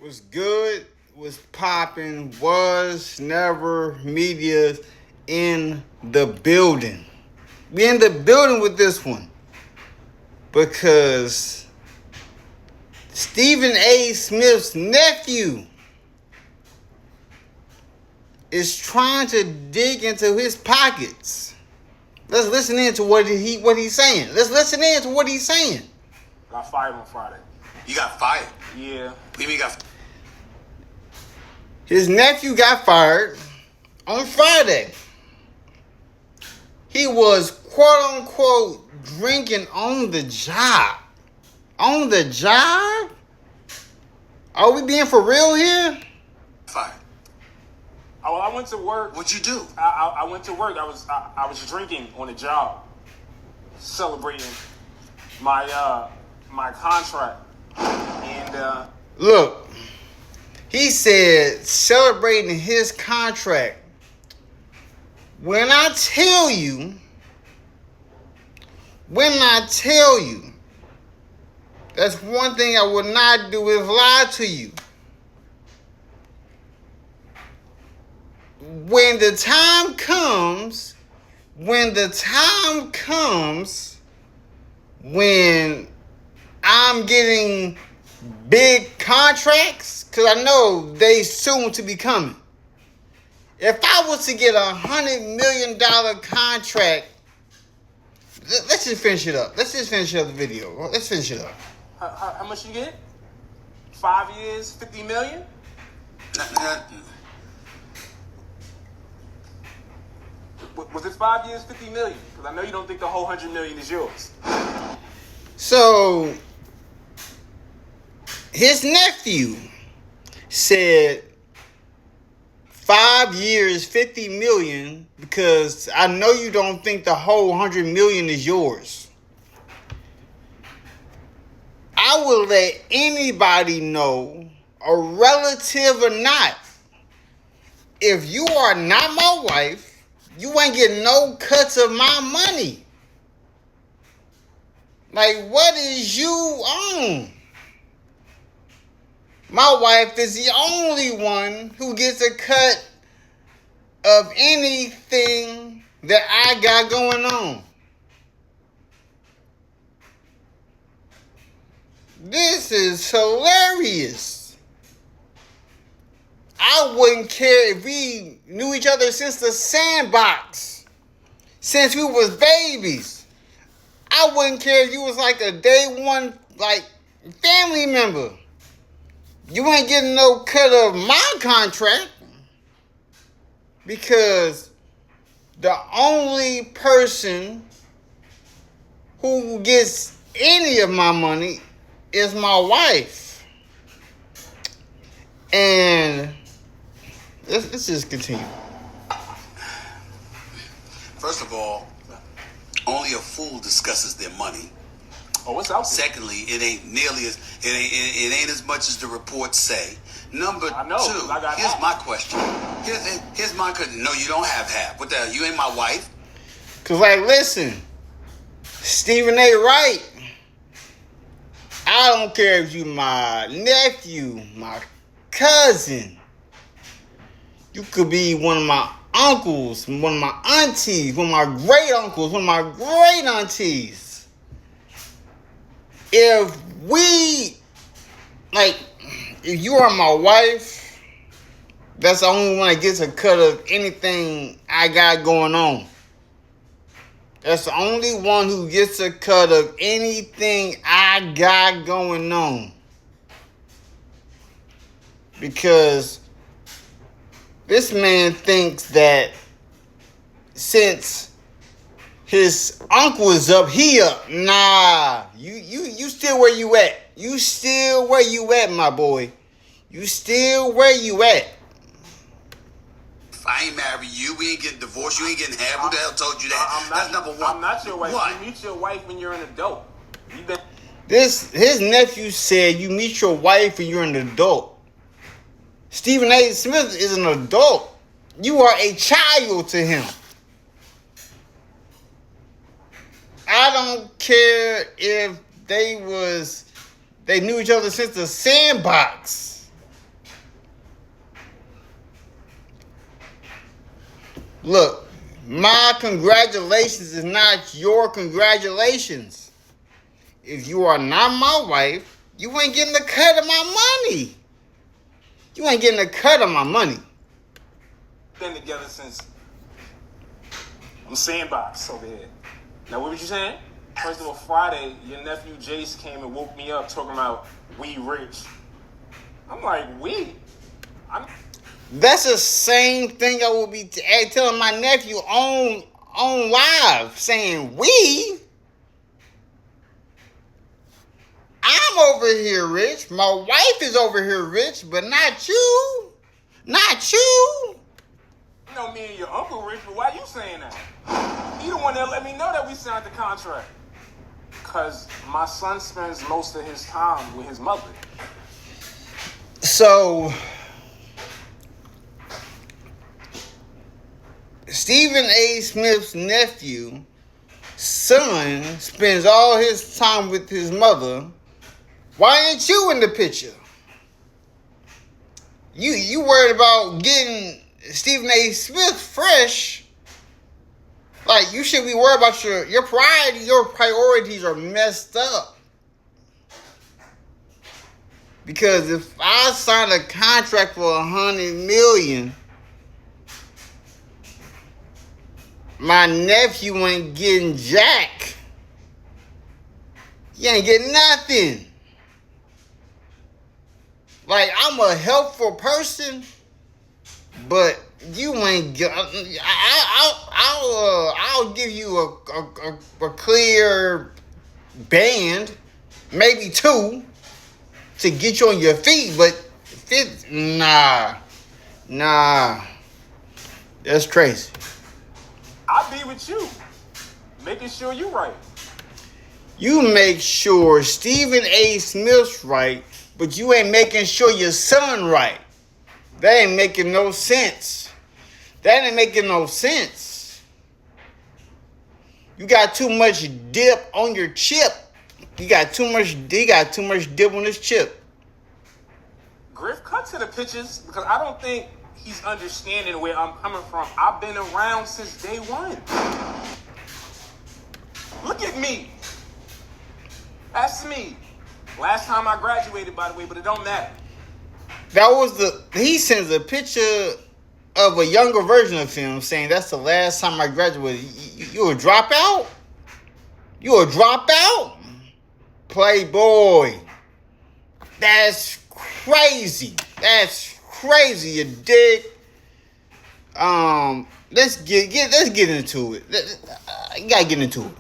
was good, was popping, was never media in the building. We in the building with this one because Stephen A. Smith's nephew is trying to dig into his pockets. Let's listen in to what he's saying. Let's listen in to what he's saying. Got fired on Friday. You got fired? Yeah. What do you mean you got? His nephew got fired on Friday. He was quote unquote drinking on the job. On the job? Are we being for real here? Fired. I went to work. What'd you do? I went to work. I was drinking on the job, celebrating my contract, and look, he said celebrating his contract. When I tell you, that's one thing I would not do is lie to you. When the time comes, when I'm getting big contracts, because I know they soon to be coming. If I was to get $100 million contract, let's just finish it up. Let's just finish up the video. Let's finish it up. How much you get? 5 years, $50 million? Was it 5 years, $50 million? Because I know you don't think the whole $100 million is yours. So, his nephew said 5 years, $50 million, because I know you don't think the whole $100 million is yours. I will let anybody know, a relative or not, if you are not my wife, you ain't getting no cuts of my money. Like, what is you on? My wife is the only one who gets a cut of anything that I got going on. This is hilarious. I wouldn't care if we knew each other since the sandbox, since we was babies. I wouldn't care if you was like a day one, like, family member. You ain't getting no cut of my contract, because the only person who gets any of my money is my wife. And let's just continue. First of all, only a fool discusses their money. Oh, what's out there? Secondly, it ain't nearly as it ain't as much as the reports say. Number I know, two, I got here's half. my question. Here's my question. No, you don't have half. What the hell? You ain't my wife. Cause like, listen, Stephen A. Wright, I don't care if you my nephew, my cousin. You could be one of my uncles, one of my aunties, one of my great uncles, one of my great aunties. If you are my wife, that's the only one that gets a cut of anything I got going on. That's the only one who gets a cut of anything I got going on. Because this man thinks that since his uncle is up, he up. Nah, you still where you at. You still where you at, my boy. You still where you at. If I ain't married you, we ain't getting divorced, you ain't getting half. Who the hell told you that? That's number one. I'm not your wife. What? You meet your wife when you're an adult. His nephew said you meet your wife when you're an adult. Stephen A. Smith is an adult. You are a child to him. I don't care if they knew each other since the sandbox. Look, my congratulations is not your congratulations. If you are not my wife, you ain't getting a cut of my money. You ain't getting a cut of my money. Been together since I'm sandbox over here. Now, what was you saying? First of all, Friday, your nephew Jace came and woke me up talking about we rich. I'm like, we? That's the same thing I will be telling my nephew on live, saying we. I'm over here rich. My wife is over here rich, but not you. Not you. You know me and your uncle rich, but why you saying that? He the one that let me know that we signed the contract. Because my son spends most of his time with his mother. So, Stephen A. Smith's nephew, son, spends all his time with his mother. Why ain't you in the picture? You worried about getting Stephen A. Smith fresh? Like, you should be worried about your priorities are messed up. Because if I signed a contract for $100 million, my nephew ain't getting jack. He ain't getting nothing. Like, I'm a helpful person, but you ain't. I'll give you a clear band, maybe two, to get you on your feet. But nah, that's crazy. I'll be with you, making sure you right. You make sure Stephen A. Smith's right, but you ain't making sure your son right. That ain't making no sense. That ain't making no sense. You got too much dip on your chip. You got too much dip on this chip. Griff, cut to the pictures because I don't think he's understanding where I'm coming from. I've been around since day one. Look at me. That's me. Last time I graduated, by the way, but it don't matter. He sends a picture of a younger version of him saying that's the last time I graduated. You a dropout? You a dropout? Playboy. That's crazy. That's crazy, you dig? Let's get into it. You gotta get into it.